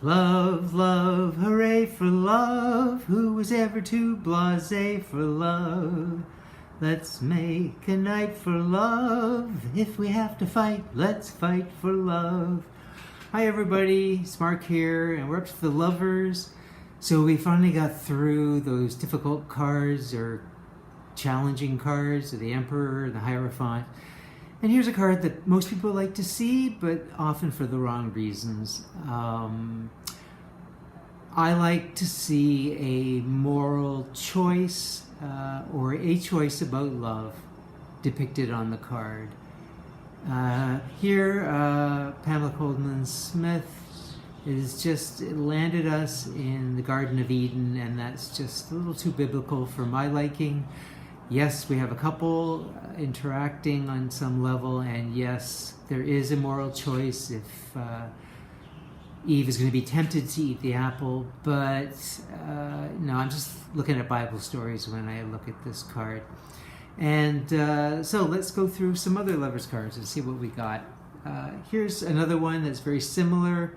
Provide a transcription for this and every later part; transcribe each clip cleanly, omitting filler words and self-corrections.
Love, love, hooray for love. Who was ever too blasé for love? Let's make a night for love. If we have to fight, let's fight for love. Hi everybody, it's Mark here, and we're up to the Lovers. So we finally got through those difficult cards or challenging cards of the Emperor and the Hierophant. And here's a card that most people like to see, but often for the wrong reasons. I like to see a moral choice or a choice about love depicted on the card. Here, Pamela Coleman Smith is just landed us in the Garden of Eden, and that's just a little too biblical for my liking. Yes, we have a couple interacting on some level, and yes, there is a moral choice if Eve is going to be tempted to eat the apple, but no, I'm just looking at Bible stories when I look at this card. And so let's go through some other lovers cards and see what we got. Here's another one that's very similar.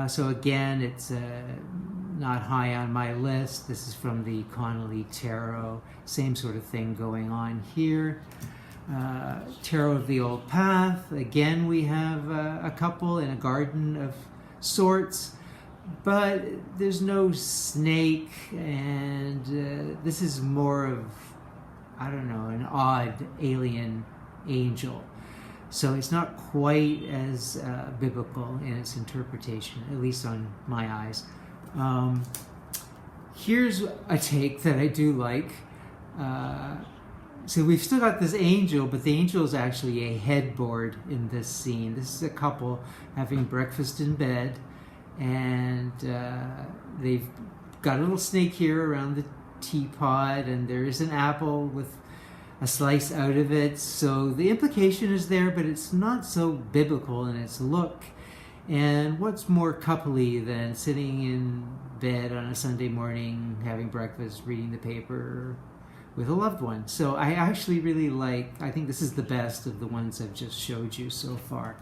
So again, it's not high on my list. This is from the Connolly Tarot. Same sort of thing going on here. Tarot of the Old Path. Again, we have a couple in a garden of sorts, but there's no snake, and this is more of, I don't know, an odd alien angel. So it's not quite as biblical in its interpretation, at least on my eyes. Here's a take that I do like. So we've still got this angel, but the angel is actually a headboard in this scene. This is a couple having breakfast in bed, and they've got a little snake here around the teapot, and there is an apple with a slice out of it. So the implication is there, but it's not so biblical in its look. And what's more coupley than sitting in bed on a Sunday morning, having breakfast, reading the paper with a loved one? So I actually really I think this is the best of the ones I've just showed you so far.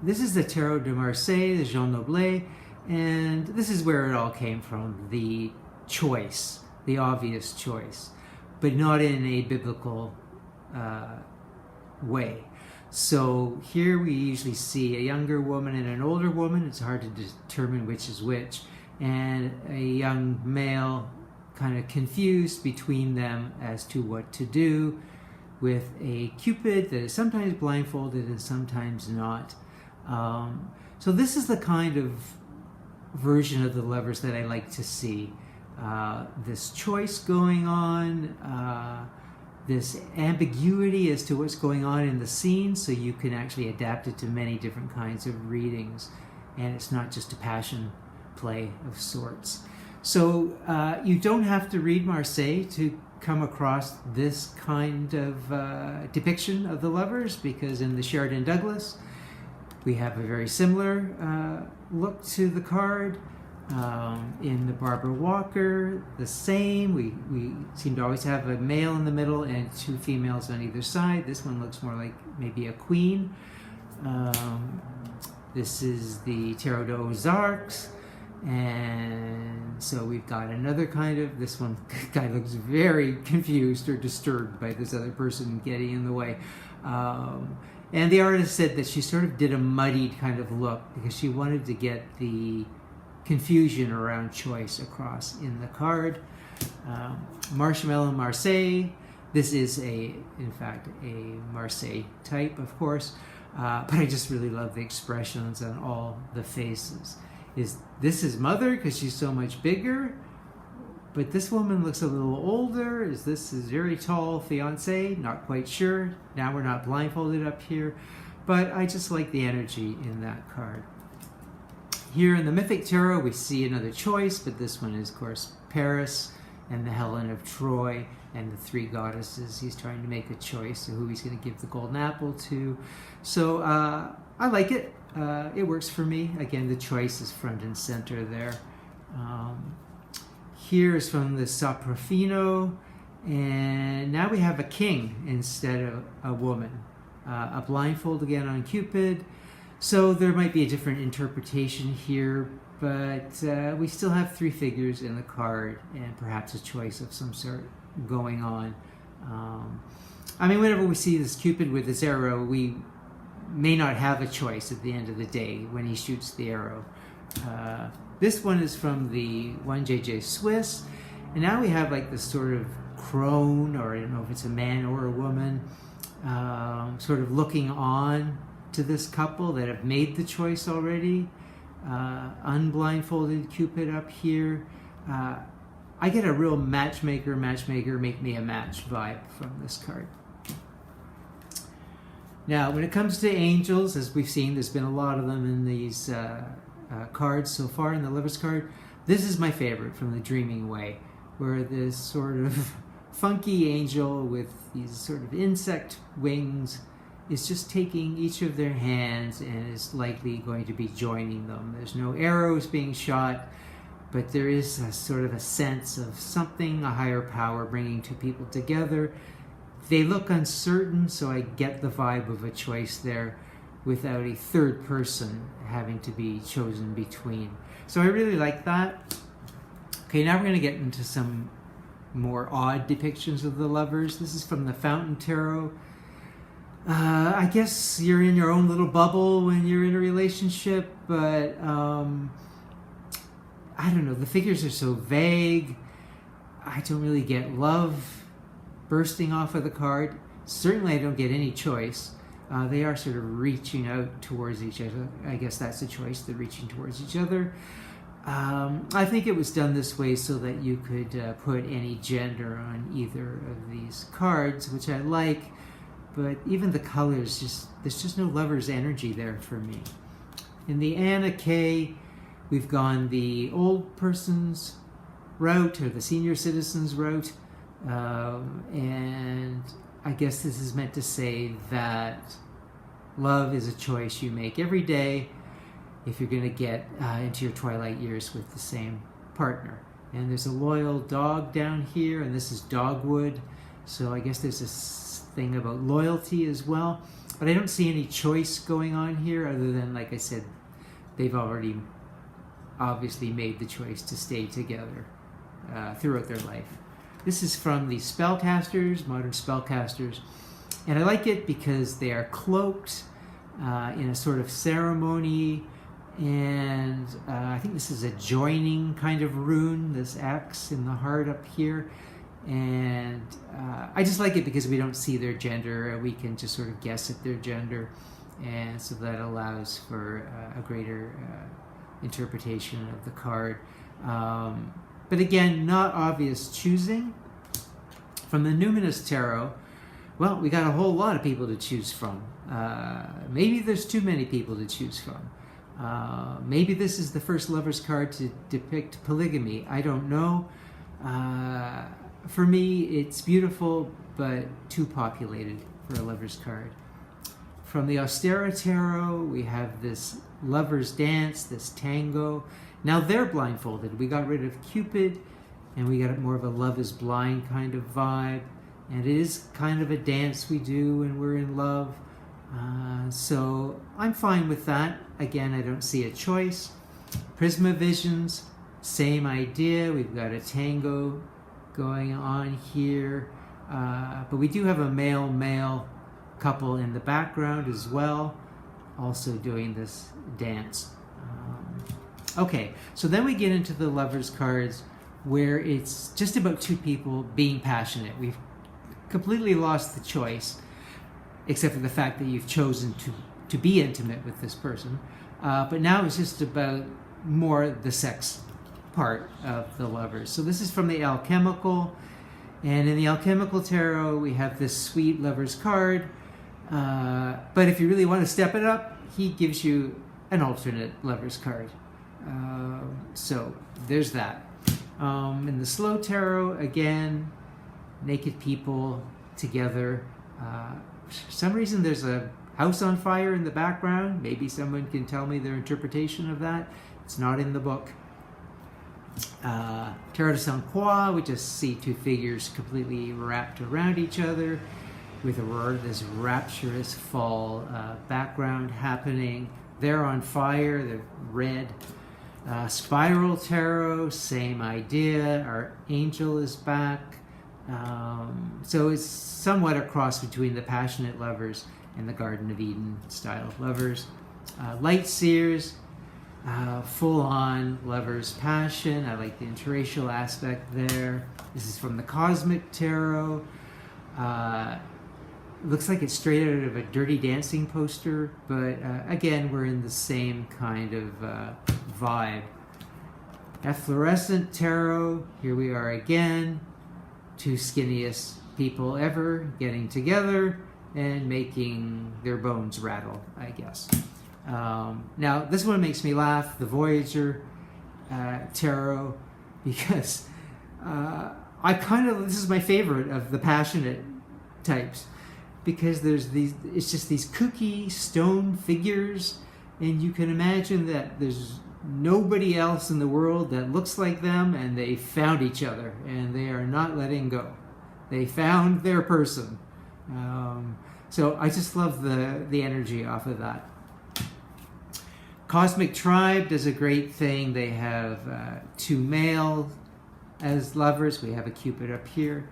This is the Tarot de Marseille, the Jean Noblet, and this is where it all came from, the choice, the obvious choice, but not in a biblical way. So here we usually see a younger woman and an older woman. It's hard to determine which is which. And a young male kind of confused between them as to what to do, with a Cupid that is sometimes blindfolded and sometimes not. So this is the kind of version of the Lovers that I like to see. This choice going on, this ambiguity as to what's going on in the scene, so you can actually adapt it to many different kinds of readings, and it's not just a passion play of sorts. So you don't have to read Marseille to come across this kind of depiction of the Lovers, because in the Sheridan Douglas we have a very similar look to the card. In the Barbara Walker, the same. We seem to always have a male in the middle and two females on either side. This one looks more like maybe a queen. This is the Tarot de Ozarks, and so we've got another kind of, this one guy looks very confused or disturbed by this other person getting in the way. And the artist said that she sort of did a muddied kind of look because she wanted to get the confusion around choice across in the card. Marshmallow Marseille. This is in fact a Marseille type, of course, but I just really love the expressions on all the faces. Is this his mother because she's so much bigger? But this woman looks a little older. Is this his very tall fiance? Not quite sure. Now we're not blindfolded up here, but I just like the energy in that card. Here in the Mythic Tarot, we see another choice, but this one is, of course, Paris and the Helen of Troy and the three goddesses. He's trying to make a choice of who he's going to give the golden apple to. So I like it. It works for me. Again, the choice is front and center there. Here is from the Soprafino, and now we have a king instead of a woman. A blindfold again on Cupid. So there might be a different interpretation here, but we still have 3 figures in the card and perhaps a choice of some sort going on. I mean, whenever we see this Cupid with this arrow, we may not have a choice at the end of the day when he shoots the arrow. This one is from the 1JJ Swiss, and now we have like this sort of crone, or I don't know if it's a man or a woman, sort of looking on to this couple that have made the choice already. Unblindfolded Cupid up here. I get a real matchmaker, make me a match vibe from this card. Now, when it comes to angels, as we've seen, there's been a lot of them in these cards so far in the Lovers card. This is my favorite from the Dreaming Way, where this sort of funky angel with these sort of insect wings is just taking each of their hands and is likely going to be joining them. There's no arrows being shot, but there is a sort of a sense of something, a higher power bringing two people together. They look uncertain, so I get the vibe of a choice there without a third person having to be chosen between. So I really like that. Okay, now we're going to get into some more odd depictions of the lovers. This is from the Fountain Tarot. I guess you're in your own little bubble when you're in a relationship, but I don't know, the figures are so vague. I don't really get love bursting off of the card. Certainly I don't get any choice. They are sort of reaching out towards each other. I guess that's a choice. They're reaching towards each other. I think it was done this way so that you could put any gender on either of these cards, which I like. But even the colors, there's just no lover's energy there for me. In the Anna K, we've gone the old person's route, or the senior citizen's route. And I guess this is meant to say that love is a choice you make every day if you're going to get into your twilight years with the same partner. And there's a loyal dog down here, and this is dogwood. So I guess there's a thing about loyalty as well. But I don't see any choice going on here other than, like I said, they've already obviously made the choice to stay together throughout their life. This is from the Spellcasters, Modern Spellcasters. And I like it because they are cloaked in a sort of ceremony. And I think this is a joining kind of rune, this X in the heart up here. And I just like it because we don't see their gender. We can just sort of guess at their gender. And so that allows for a greater interpretation of the card. But again, not obvious choosing. From the Numinous Tarot, well, we got a whole lot of people to choose from. Maybe there's too many people to choose from. Maybe this is the first Lover's card to depict polygamy. I don't know. For me, it's beautiful, but too populated for a Lover's card. From the Ostera Tarot, we have this Lover's Dance, this tango. Now they're blindfolded. We got rid of Cupid, and we got more of a Love is Blind kind of vibe. And it is kind of a dance we do when we're in love. So I'm fine with that. Again, I don't see a choice. Prisma Visions, same idea. We've got a tango going on here. But we do have a male-male couple in the background as well, also doing this dance. Okay, so then we get into the Lovers cards where it's just about two people being passionate. We've completely lost the choice, except for the fact that you've chosen to be intimate with this person. But now it's just about more the sex part of the Lovers. So this is from the Alchemical. And in the Alchemical Tarot, we have this sweet Lovers card. But if you really want to step it up, he gives you an alternate Lovers card. So there's that. In the Slow Tarot, again, naked people together. For some reason, there's a house on fire in the background. Maybe someone can tell me their interpretation of that. It's not in the book. Tarot de Sainte Croix, we just see two figures completely wrapped around each other with this rapturous fall background happening. They're on fire, they're red. Spiral Tarot, same idea. Our angel is back. So it's somewhat a cross between the Passionate Lovers and the Garden of Eden style lovers. Light Seers, full-on lovers' passion. I like the interracial aspect there. This is from the Cosmic Tarot. Looks like it's straight out of a Dirty Dancing poster, but again, we're in the same kind of vibe. Efflorescent Tarot, here we are again. Two skinniest people ever getting together and making their bones rattle, I guess. Now, this one makes me laugh, the Voyager Tarot, because this is my favorite of the passionate types, because it's just these kooky stone figures, and you can imagine that there's nobody else in the world that looks like them, and they found each other, and they are not letting go. They found their person. So I just love the energy off of that. Cosmic Tribe does a great thing. They have two males as lovers. We have a Cupid up here,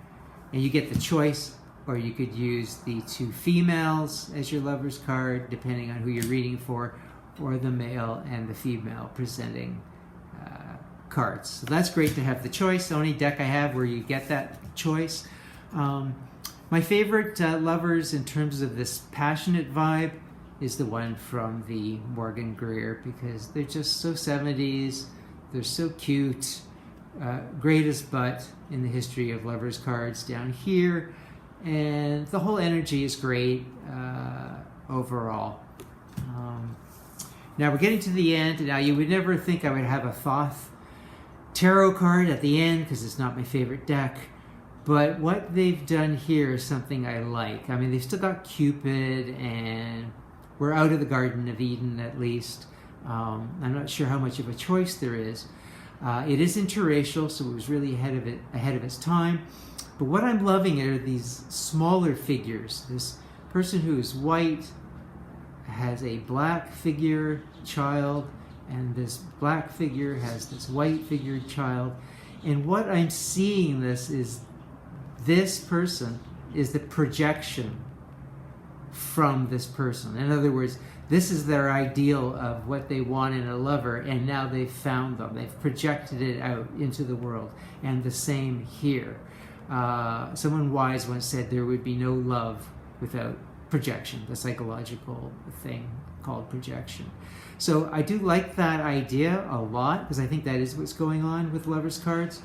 and you get the choice, or you could use the two females as your lover's card, depending on who you're reading for, or the male and the female presenting cards. So that's great to have the choice. The only deck I have where you get that choice. My favorite lovers in terms of this passionate vibe is the one from the Morgan Greer, because they're just so 70s, they're so cute, greatest butt in the history of lovers cards down here, and the whole energy is great overall. Now we're getting to the end. Now you would never think I would have a Thoth tarot card at the end, because it's not my favorite deck. But what they've done here is something I like. I mean, they've still got Cupid, and we're out of the Garden of Eden at least. I'm not sure how much of a choice there is. It is interracial, so it was really ahead of its time. But what I'm loving are these smaller figures. This person who is white has a black figure child, and this black figure has this white figured child. And what I'm seeing is this person is the projection from this person. In other words, this is their ideal of what they want in a lover, and now they've found them. They've projected it out into the world. And the same here. Someone wise once said there would be no love without projection, the psychological thing called projection. So I do like that idea a lot, because I think that is what's going on with lovers cards.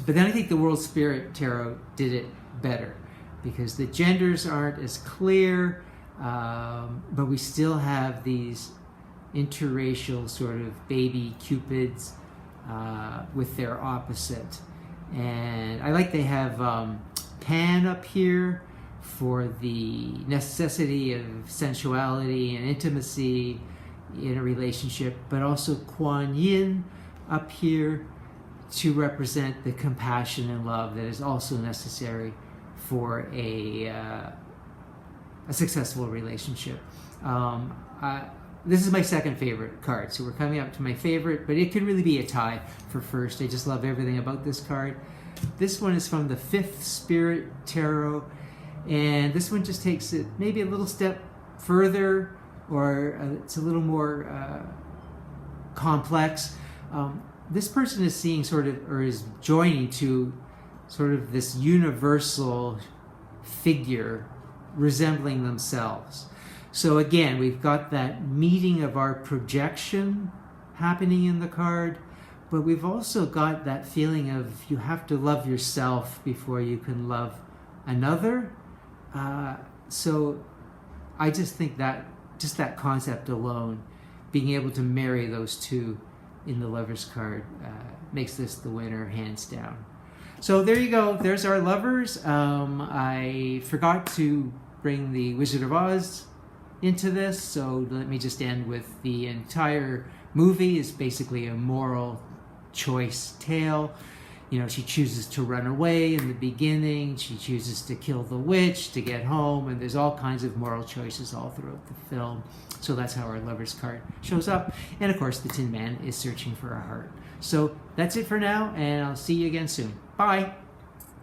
But then I think the World Spirit Tarot did it better, because the genders aren't as clear, but we still have these interracial sort of baby cupids with their opposite. And I like they have Pan up here for the necessity of sensuality and intimacy in a relationship, but also Kuan Yin up here to represent the compassion and love that is also necessary for a successful relationship. This is my second favorite card, so we're coming up to my favorite, but it could really be a tie for first. I just love everything about this card. This one is from the Fifth Spirit Tarot, and this one just takes it maybe a little step further, or it's a little more complex. This person is seeing sort of, or is joining to sort of this universal figure resembling themselves. So again, we've got that meeting of our projection happening in the card, but we've also got that feeling of you have to love yourself before you can love another. So I just think that just that concept alone, being able to marry those two in the Lovers card, makes this the winner hands down. So there you go. There's our lovers. I forgot to bring the Wizard of Oz into this, so let me just end with the entire movie is basically a moral choice tale. she chooses to run away in the beginning. She chooses to kill the witch to get home, and there's all kinds of moral choices all throughout the film. So that's how our lover's card shows up. And of course, the Tin Man is searching for a heart. So that's it for now, and I'll see you again soon. Bye.